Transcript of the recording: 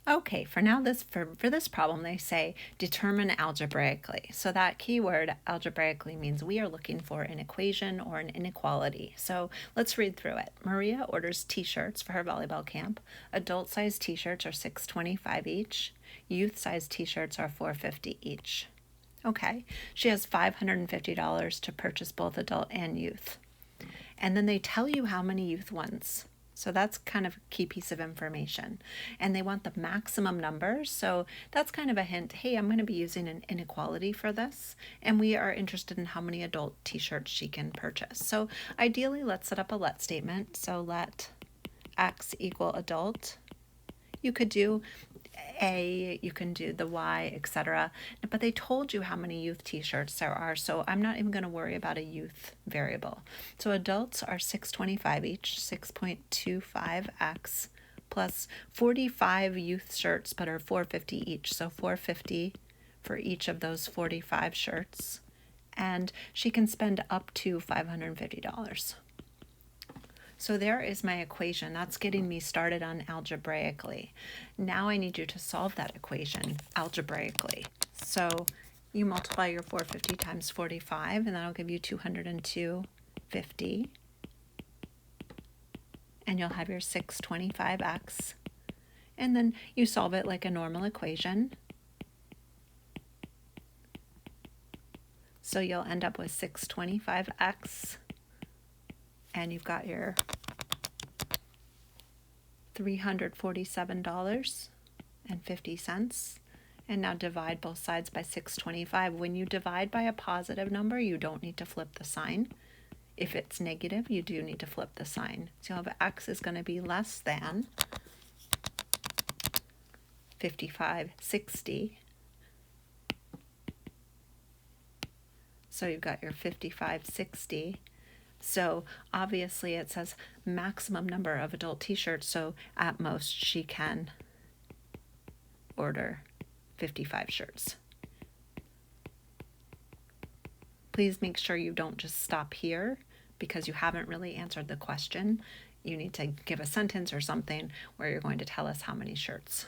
Okay, for now, for this problem, they say determine algebraically. So that keyword algebraically means we are looking for an equation or an inequality. So let's read through it. Maria orders t-shirts for her volleyball camp. Adult size t-shirts are $6.25 each. Youth size t-shirts are $4.50 each. Okay, she has $550 to purchase both adult and youth. And then they tell you how many youth ones. So that's kind of a key piece of information. And they want the maximum numbers. So that's kind of a hint. Hey, I'm going to be using an inequality for this. And we are interested in how many adult t-shirts she can purchase. So ideally, let's set up a let statement. So let X equal adult. You could do A, you can do the Y, etc. But they told you how many youth t-shirts there are, so I'm not even going to worry about a youth variable. So adults are $6.25 each, 6.25x, plus 45 youth shirts, but are $4.50 each, so $4.50 for each of those 45 shirts. And she can spend up to $550. So there is my equation. That's getting me started on algebraically. Now I need you to solve that equation algebraically. So you multiply your 450 times 45, and that'll give you 202.50. And you'll have your 625x. And then you solve it like a normal equation. So you'll end up with 625x. And you've got your $347.50. And now divide both sides by 625. When you divide by a positive number, you don't need to flip the sign. If it's negative, you do need to flip the sign. So you'll have x is going to be less than 5560. So you've got your 5560. So obviously it says maximum number of adult t-shirts, so at most she can order 55 shirts. Please make sure you don't just stop here because you haven't really answered the question. You need to give a sentence or something where you're going to tell us how many shirts.